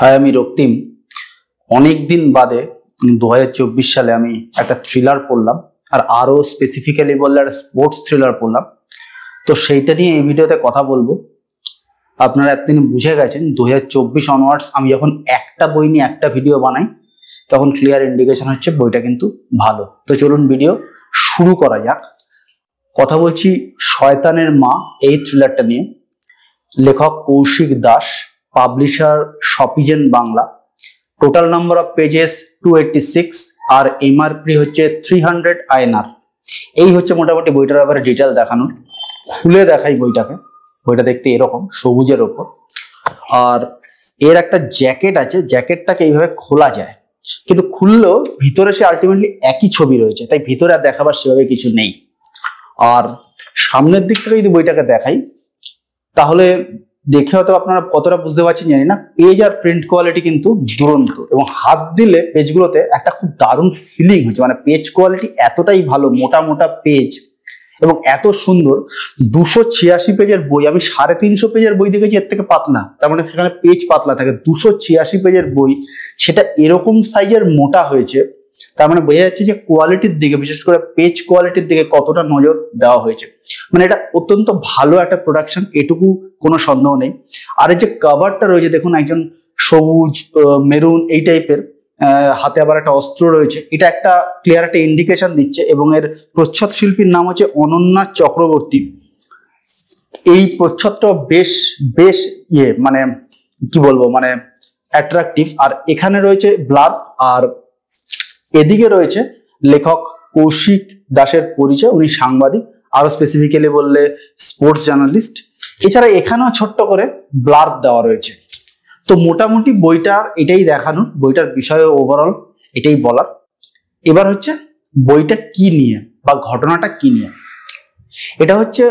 High, আমি রক্তিম। অনেক দিন বাদে 2024 সালে আমি একটা থ্রিলার পড়লাম, আর আরো স্পেসিফিক্যালি বললে একটা স্পোর্টস থ্রিলার পড়লাম। তো সেইটা নিয়ে এই ভিডিওতে কথা বলবো। আপনারা এতদিন বুঝে গেছেন 2024 অনওয়ার্ডস আমি যখন একটা বই নিয়ে একটা ভিডিও বানাই তখন ক্লিয়ার ইন্ডিকেশন হচ্ছে বইটা কিন্তু ভালো। তো চলুন ভিডিও শুরু করা যাক। কথা বলছি শয়তানের মা এই থ্রিলারটা নিয়ে। লেখক Kaushik Das, publisher Shopizen Bangla. Total number of pages 286 আর এমআরপি হচ্ছে 300 INR। এই হচ্ছে মোটামুটি বইটার ব্যাপারে ডিটেল দেখানো। খুলে দেখাই বইটাকে। বইটা দেখতে এরকম সবুজের ওপর, আর এর একটা জ্যাকেট আছে। জ্যাকেটটাকে এইভাবে খোলা যায়, কিন্তু খুললেও ভিতরে সে আলটিমেটলি একই ছবি রয়েছে, তাই ভিতরে আর দেখাবার সেভাবে কিছু নেই। আর সামনের দিক থেকে যদি বইটাকে দেখাই তাহলে দেখে হয়তো আপনারা কতটা বুঝতে পারছেন জানি না, পেজ আর প্রিন্ট কোয়ালিটি কিন্তু দুরন্ত, এবং হাত দিলে পেজগুলোতে একটা খুব দারুণ ফিলিং হচ্ছে। মানে পেজ কোয়ালিটি এতটাই ভালো, মোটা মোটা পেজ এবং এত সুন্দর। 286 পেজের বই, আমি 350 পেজের বই দেখেছি এর থেকে পাতলা। তার মানে সেখানে পেজ পাতলা থাকে। 286 পেজের বই, সেটা এরকম সাইজের মোটা হয়েছে। তার মানে বোঝা যাচ্ছে যে কোয়ালিটির দিকে, বিশেষ করে পেজ কোয়ালিটির দিকে কতটা নজর দেওয়া হয়েছে। মানে এটা অত্যন্ত ভালো একটা প্রোডাকশন, এটুকু কোনো সন্দেহ নেই। আর এই যে কভারটা রয়েছে দেখুন, একজন সবুজ মেরুন এই টাইপের, হাতে আবার একটা অস্ত্র রয়েছে। এটা একটা ক্লিয়ার একটা ইন্ডিকেশন দিচ্ছে। এবং এর প্রচ্ছদ শিল্পীর নাম হচ্ছে অনন্যা চক্রবর্তী। এই প্রচ্ছদটা বেশ বেশ মানে কি বলবো, মানে অ্যাট্রাকটিভ। আর এখানে রয়েছে ব্লাড, আর এদিকে রয়েছে লেখক কৌশিক দাসের পরিচয়। উনি সাংবাদিক, আরো স্পেসিফিক্যালি বললে স্পোর্টস জার্নালিস্ট। এছাড়া এখানেও ছোট্ট করে ব্লার দেওয়া রয়েছে। তো মোটামুটি বইটার এটাই দেখানো, বইটার বিষয়ে ওভারঅল এটাই বলার। এবার হচ্ছে বইটা কি নিয়ে বা ঘটনাটা কি নিয়ে। এটা হচ্ছে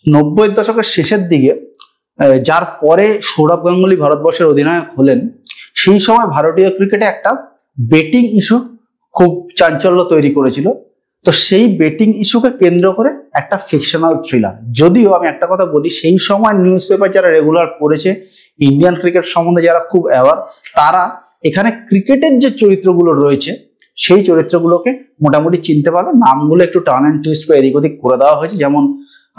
90-এর দশকের শেষের দিকে, যার পরে সৌরভ গাঙ্গুলী ভারতবর্ষের অধিনায়ক হলেন। সেই সময় ভারতীয় ক্রিকেটে একটা বেটিং ইস্যু খুব চাঞ্চল্য তৈরি করেছিল। তো সেই বেটিং ইস্যুকে কেন্দ্র করে একটা ফিকশনাল থ্রিলার। যদিও আমি একটা কথা বলি, সেই সময় নিউজ পেপার যারা রেগুলার পড়েছে, ইন্ডিয়ান ক্রিকেট সম্বন্ধে যারা খুব অ্যাওয়ার, তারা এখানে ক্রিকেটের যে চরিত্রগুলো রয়েছে সেই চরিত্রগুলোকে মোটামুটি চিনতে পারবে। নামগুলো একটু টার্ন অ্যান্ড টুইস্ট করে এদিক ওদিক করে দেওয়া হয়েছে। যেমন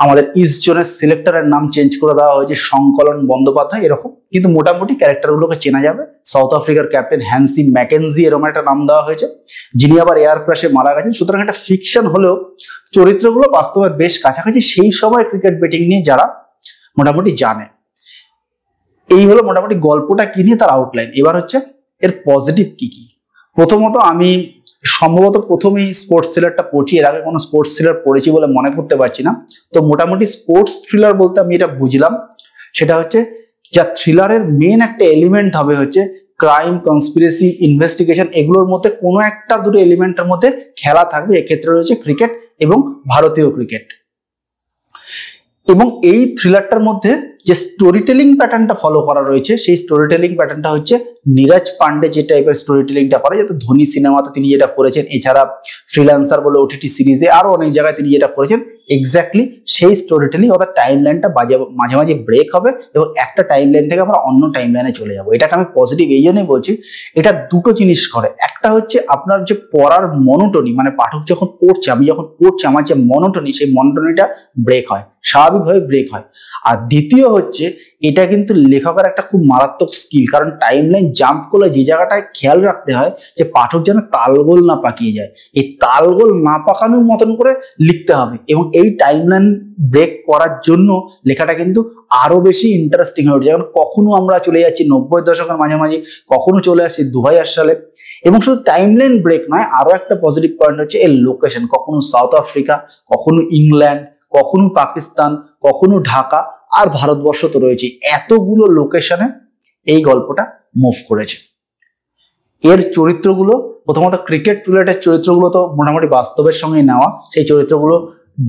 আমাদের ইস্ট জোনের সিলেক্টরের নাম চেঞ্জ করে দেওয়া হয়েছে, সংকলন বন্দ্যোপাধ্যায়, এরকম। কিন্তু মোটামুটি ক্যারেক্টারগুলোকে চেনা যাবে। সাউথ আফ্রিকার ক্যাপ্টেন হ্যান্সি ম্যাকেনজি এরকম একটা নাম দেওয়া হয়েছে, যিনি আবার এয়ার ক্র্যাশে মারা গেছেন। সুতরাং একটা ফিকশন হলেও চরিত্রগুলো বাস্তবের বেশ কাছাকাছি, সেই সময় ক্রিকেট ব্যাটিং নিয়ে যারা মোটামুটি জানে। এই হলো মোটামুটি গল্পটা কি নিয়ে, তার আউটলাইন। এবার হচ্ছে এর পজিটিভ কি কি। প্রথমত, আমি সম্ভবত প্রথমেই স্পোর্টস থ্রিলারটা পড়ছি। এর আগে কোনো স্পোর্টস থ্রিলার পড়েছি বলে মনে করতে পারছি না। তো মোটামুটি স্পোর্টস থ্রিলার বলতে আমি এটা বুঝলাম, সেটা হচ্ছে যা থ্রিলারের মেন একটা এলিমেন্ট হবে হচ্ছে ক্রাইম, কনস্পিরেসি, ইনভেস্টিগেশন। এগুলোর মধ্যে কোনো একটা দুটো এলিমেন্টের মধ্যে খেলা থাকবে। এক্ষেত্রে রয়েছে ক্রিকেট এবং ভারতীয় ক্রিকেট। এবং এই থ্রিলারটার মধ্যে যে স্টোরি টেলিং প্যাটার্নটা ফলো করা রয়েছে, সেই স্টোরি টেলিং প্যাটার্নটা হচ্ছে নীরজ পান্ডে যে টাইপের স্টোরি টেলিংটা করে, যাতে ধোনি সিনেমাতে তিনি যেটা করেছেন, এছাড়া ফ্রিল্যান্সার বলে ওটিটি সিরিজে আরো অনেক জায়গায় তিনি যেটা করেছেন, এক্স্যাক্টলি সেই স্টোরি টেলিং। অর্থাৎ টাইম লাইনটা মাঝে মাঝে ব্রেক হবে এবং একটা টাইম লাইন থেকে আমরা অন্য টাইম লাইনে চলে যাবো। এটাকে আমি পজিটিভ এই জন্যই বলছি, এটা দুটো জিনিস করে। একটা হচ্ছে আপনার যে পড়ার মনোটনি, মানে পাঠক যখন পড়ছে, আমি যখন পড়ছি, আমার যে মনোটনি, সেই মনোটনিটা ব্রেক হয়, স্বাভাবিকভাবে ব্রেক হয়। আর দ্বিতীয় হচ্ছে, এটা কিন্তু লেখকের একটা খুব মারাত্মক স্কিল। কারণ টাইম লাইন জাম্প করলে যে জায়গাটায় খেয়াল রাখতে হয় যে পাঠক যেন তালগোল না পাকিয়ে যায়, এই তালগোল না পাকানোর মতন করে লিখতে হবে। এবং এই টাইম লাইন ব্রেক করার জন্য লেখাটা কিন্তু আরো বেশি ইন্টারেস্টিং হয়ে উঠছে। যেমন কখনো আমরা চলে যাচ্ছি 90-এর দশকের মাঝামাঝি, কখনো চলে আসছি 2000 সালে। এবং শুধু টাইম লাইন ব্রেক নয়, আরো একটা পজিটিভ পয়েন্ট হচ্ছে এর লোকেশন। কখনো সাউথ আফ্রিকা, কখনো ইংল্যান্ড, কখনো পাকিস্তান, কখনো ঢাকা, আর ভারতবর্ষ তো রয়েছে। এতগুলো লোকেশনে এই গল্পটা মুভ করেছে। এর চরিত্রগুলো, প্রথমত ক্রিকেট রিলেটেড চরিত্রগুলো তো মোটামুটি বাস্তবের সঙ্গে নেওয়া। সেই চরিত্রগুলো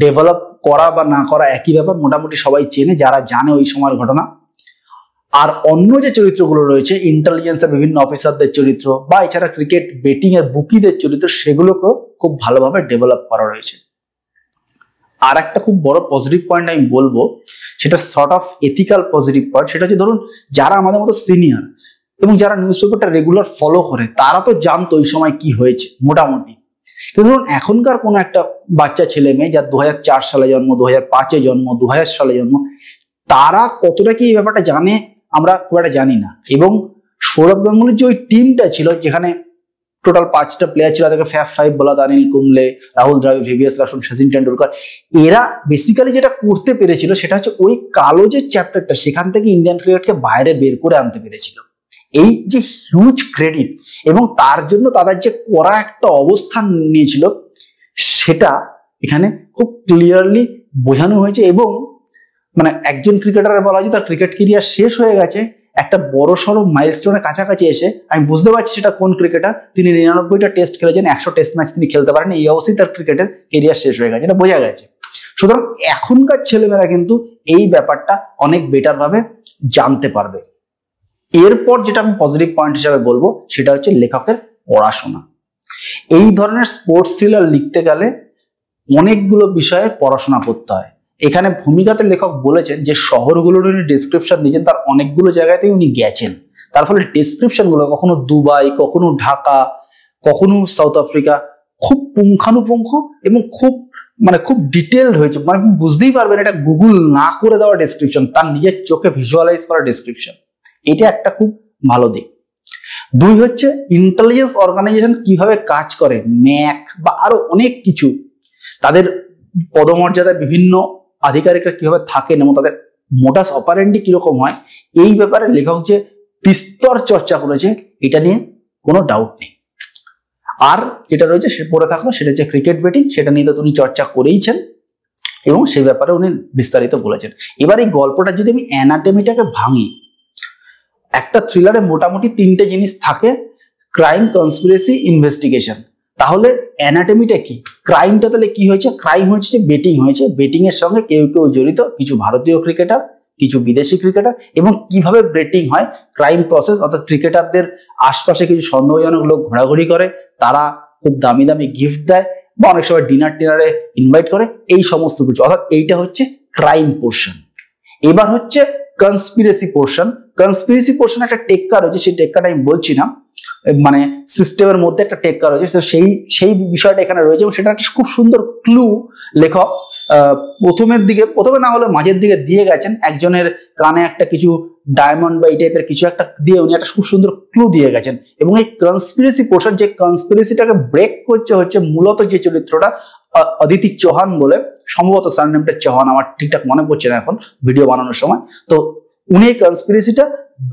ডেভেলপ করা বা না করা একই ব্যাপার, মোটামুটি সবাই চেনে যারা জানে ওই সময়ের ঘটনা। আর অন্য যে চরিত্রগুলো রয়েছে, ইন্টেলিজেন্সের বিভিন্ন অফিসারদের চরিত্র বা এছাড়া ক্রিকেট বেটিং এর বুকিদের চরিত্র, সেগুলোকেও খুব ভালোভাবে ডেভেলপ করা রয়েছে। আর একটা খুব বড় পজিটিভ পয়েন্ট আমি বলবো, সেটা sort of ethical positive point. সেটা হচ্ছে, ধরুন যারা আমাদের মতো সিনিয়র, এবং যারা নিউজ পেপারটা রেগুলার ফলো করে তারা তো জানতো ওই সময় কি হয়েছে মোটামুটি। কিন্তু ধরুন এখনকার কোনো একটা বাচ্চা ছেলে মেয়ে যার 2004 সালে জন্ম, 2005-এ জন্ম, 2000 সালে জন্ম, তারা কতটা কি এই ব্যাপারটা জানে আমরা খুব একটা জানি না। এবং সৌরভ গাঙ্গুলির যে ওই টিমটা ছিল, যেখানে টোটাল 5টা প্লেয়ার ছিল, তাদেরকে ফ্যাব ফাইভ বলা, অনিল কুম্বলে, রাহুল দ্রাবিড়, ভিভিএস লক্ষ্মণ, সচিন টেন্ডুলকার, এরা বেসিক্যালি যেটা করতে পেরেছিল সেটা হচ্ছে ওই কালো যে চ্যাপ্টারটা, সেখান থেকে ইন্ডিয়ান ক্রিকেটকে বাইরে বের করে আনতে পেরেছিল। এই যে হিউজ ক্রেডিট এবং তার জন্য তাদের যে কড়া একটা অবস্থান নিয়েছিল সেটা এখানে খুব ক্লিয়ারলি বোঝানো হয়েছে। এবং মানে একজন ক্রিকেটারের বলা হয়েছে তার ক্রিকেট ক্যারিয়ার শেষ হয়ে গেছে একটা বড় সড়ো মাইলস্টোনের কাছাকাছি এসে। আমি বুঝতে পারছি সেটা কোন ক্রিকেটার, তিনি 99টা টেস্ট খেলেছেন, 100 টেস্ট ম্যাচ তিনি খেলতে পারেন, এই অবস্থায় তার ক্রিকেটের ক্যারিয়ার শেষ হয়ে গেছে, এটা বোঝা গেছে। সুতরাং এখনকার ছেলেমেয়েরা কিন্তু এই ব্যাপারটা অনেক বেটার ভাবে জানতে পারবে। এরপর যেটা আমি পজিটিভ পয়েন্ট হিসাবে বলবো সেটা হচ্ছে লেখকের পড়াশোনা। এই ধরনের স্পোর্টস থ্রিলার লিখতে গেলে অনেকগুলো বিষয়ে পড়াশোনা করতে হয়। এখানে ভূমিকাতে লেখক বলেছেন যে শহরগুলোর উনি ডেসক্রিপশন দিয়েছেন, তার অনেকগুলো জায়গাতেই উনি গেছেন, তার ফলে ডেসক্রিপশন গুলো কখনো দুবাই, কখনো ঢাকা, কখনো সাউথ আফ্রিকা, খুব পুঙ্খানুপুঙ্খ এবং খুব ডিটেলড হয়েছে। মানে বুঝতেই পারবেন এটা গুগল না করে দেওয়া ডেসক্রিপশন, তার নিজের চোখে ভিজুয়ালাইজ করা ডেসক্রিপশন। এটা একটা খুব ভালো দিক। 2 হচ্ছে ইন্টেলিজেন্স অর্গানাইজেশন কিভাবে কাজ করে, ন্যাক বা আরো অনেক কিছু, তাদের পদমর্যাদায় বিভিন্ন আধিকারিকরা কিভাবে থাকেন এবং তাদের মোডাস অপারেন্ডি কিরকম হয়, এই ব্যাপারে লেখক যে বিস্তর চর্চা করেছে এটা নিয়ে কোনো ডাউট নেই। আর যেটা রয়েছে সে পড়ে থাকলো সেটা হচ্ছে ক্রিকেট ব্যাটিং, সেটা নিয়ে তো উনি চর্চা করেইছেন এবং সে ব্যাপারে উনি বিস্তারিত বলেছেন। এবার এই গল্পটা যদি আমি অ্যানাটমিটাকে ভাঙি, একটা থ্রিলারে মোটামুটি 3টে জিনিস থাকে, ক্রাইম, কনস্পিরেসি, ইনভেস্টিগেশন। তাহলে অ্যানাটমিটা কি? ক্রাইমটা তাহলে কি হয়েছে? ক্রাইম হচ্ছে বেটিং হয়েছে, বেটিং এর সঙ্গে কেউ কেউ জড়িত, কিছু ভারতীয় ক্রিকেটার, কিছু বিদেশি ক্রিকেটার, এবং কিভাবে বেটিং হয়, ক্রাইম প্রসেস, অর্থাৎ ক্রিকেটারদের আশপাশে কিছু সন্দেহজনক লোক ঘোরাঘুরি করে, তারা খুব দামি দামি গিফট দেয় বা অনেক সময় ডিনার টিনারে ইনভাইট করে, এই সমস্ত কিছু, অর্থাৎ এইটা হচ্ছে ক্রাইম পোর্শন। এবার হচ্ছে কনস্পিরেসি পোর্শন। কনস্পিরেসি পোর্শন একটা টেক্কা রয়েছে, সেই টেক্কাটা আমি বলছি না, মানে সিস্টেমের মধ্যে একটা টেক্কা রয়েছে, তো সেই বিষয়টা এখানে রয়েছে এবং সেটা একটা খুব সুন্দর ক্লু লেখক প্রথমে না হলে মাঝের দিকে দিয়ে গেছেন। একজনের কানে একটা কিছু ডায়মন্ড বা এই টাইপের কিছু একটা দিয়ে উনি একটা খুব সুন্দর ক্লু দিয়ে গেছেন। এবং এই কনস্পিরেসি পোর্শন, যে কনস্পিরেসিটাকে ব্রেক করছে হচ্ছে মূলত যে চরিত্রটা অদিতি চৌহান বলে, সম্ভবত সারনেমটা চৌহান, আমার ঠিকঠাক মনে পড়ছে না এখন ভিডিও বানানোর সময়, তো উনি এই কনস্পিরেসিটা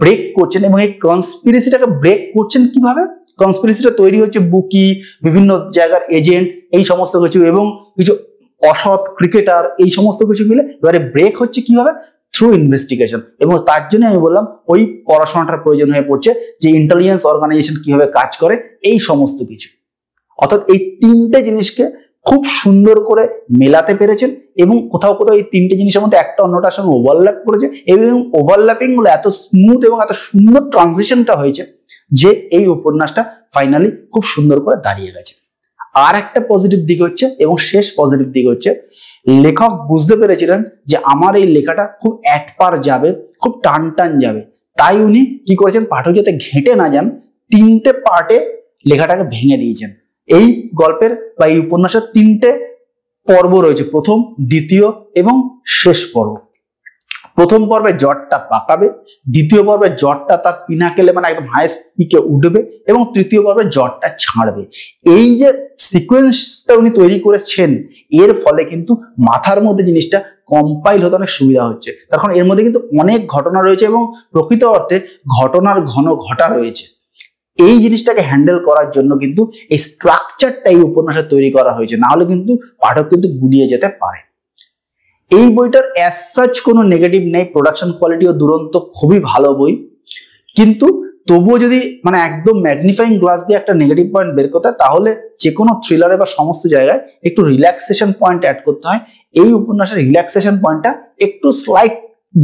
ব্রেক করছেন। এবং এই কনস্পিরেসিটাকে ব্রেক করছেন কিভাবে? কনস্পিরেসিটা তৈরি হচ্ছে বুকি, বিভিন্ন জায়গার এজেন্ট, এই সমস্ত কিছু এবং কিছু অসৎ ক্রিকেটার, এই সমস্ত কিছু মিলে এবারে ব্রেক হচ্ছে কিভাবে? Through investigation. এবং তার জন্য আমি বললাম ওই পড়াশোনাটার প্রয়োজন হয়ে পড়ছে, যে ইন্টেলিজেন্স অর্গানাইজেশন কিভাবে কাজ করে, এই সমস্ত কিছু। অর্থাৎ এই 3টে জিনিসকে খুব সুন্দর করে মেলাতে পেরেছেন এবং কোথাও কোথাও এই 3টে জিনিসের মধ্যে একটা অন্যটার সঙ্গে ওভারল্যাপ করেছে এবং ওভারল্যাপিং গুলো এত স্মুথ এবং এত সুন্দর ট্রানজিশনটা হয়েছে যে এই উপন্যাসটা ফাইনালি খুব সুন্দর করে দাঁড়িয়ে গেছে। আর একটা পজিটিভ দিক হচ্ছে, এবং শেষ পজিটিভ দিক হচ্ছে, লেখক বুঝতে পেরেছিলেন যে আমার এই লেখাটা খুব একপার যাবে, খুব টান টান যাবে, তাই উনি কি করেছেন, পাঠক যাতে ঘেঁটে না যান, 3টে পার্টে লেখাটাকে ভেঙে দিয়েছেন। এই গল্পের বা এই উপন্যাসের 3টে পর্ব রয়েছে, প্রথম, দ্বিতীয় এবং শেষ পর্ব। প্রথম পর্বে জ্বরটা পাকাবে, দ্বিতীয় পর্বে জ্বরটা তার পিনাকেলে মানে একদম হাইস্ট পিকে উঠবে এবং তৃতীয় পর্বে জ্বরটা ছাড়বে। এই যে সিকোয়েন্সটা উনি তৈরি করেছেন, এর ফলে কিন্তু মাথার মধ্যে জিনিসটা কম্পাইল হতে অনেক সুবিধা হচ্ছে। তখন এর মধ্যে কিন্তু অনেক ঘটনা রয়েছে এবং প্রকৃত অর্থে ঘটনার ঘন ঘটা রয়েছে। এই জিনিসটাকে হ্যান্ডেল করার জন্য কিন্তু এই স্ট্রাকচারটা এই উপন্যাসে তৈরি করা হয়েছে, না হলে কিন্তু পাঠক কিন্তু গুলিয়ে যেতে পারে। এই বইটার অ্যাজ সাচ কোনো নেগেটিভ নেই, প্রোডাকশন কোয়ালিটিও দুরন্ত, খুবই ভালো বই। কিন্তু তবুও যদি মানে একদম ম্যাগনিফাইং গ্লাস দিয়ে একটা নেগেটিভ পয়েন্ট বের করতে হয়, তাহলে যে কোনো থ্রিলারে বা সমস্ত জায়গায় একটু রিল্যাক্সেশন পয়েন্ট অ্যাড করতে হয়। এই উপন্যাসের রিল্যাক্সেশন পয়েন্টটা একটু স্লাইট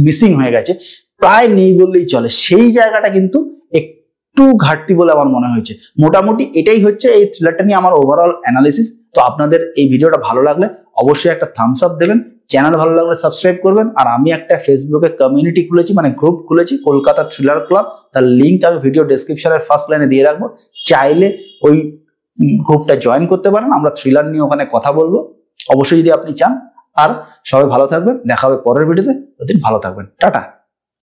মিসিং হয়ে গেছে, প্রায় নেই বললেই চলে। সেই জায়গাটা কিন্তু একটু ঘাটতি বলে আমার মনে হয়েছে। মোটামুটি এটাই হচ্ছে এই থ্রিলারটা নিয়ে আমার ওভারঅল অ্যানালিসিস। তো আপনাদের এই ভিডিওটা ভালো লাগলে অবশ্যই একটা থামস আপ দেবেন, চ্যানেল ভালো লাগলে সাবস্ক্রাইব করবেন। আর আমি একটা ফেসবুকে কমিউনিটি খুলেছি, মানে গ্রুপ খুলেছি, কলকাতা থ্রিলার ক্লাব। তার লিঙ্ক আমি ভিডিও ডেসক্রিপশনের ফার্স্ট লাইনে দিয়ে রাখবো, চাইলে ওই গ্রুপটা জয়েন করতে পারেন। আমরা থ্রিলার নিয়ে ওখানে কথা বলবো অবশ্যই যদি আপনি চান। আর সবাই ভালো থাকবেন, দেখা হবে পরের ভিডিওতে। ভালো থাকবেন, টাটা।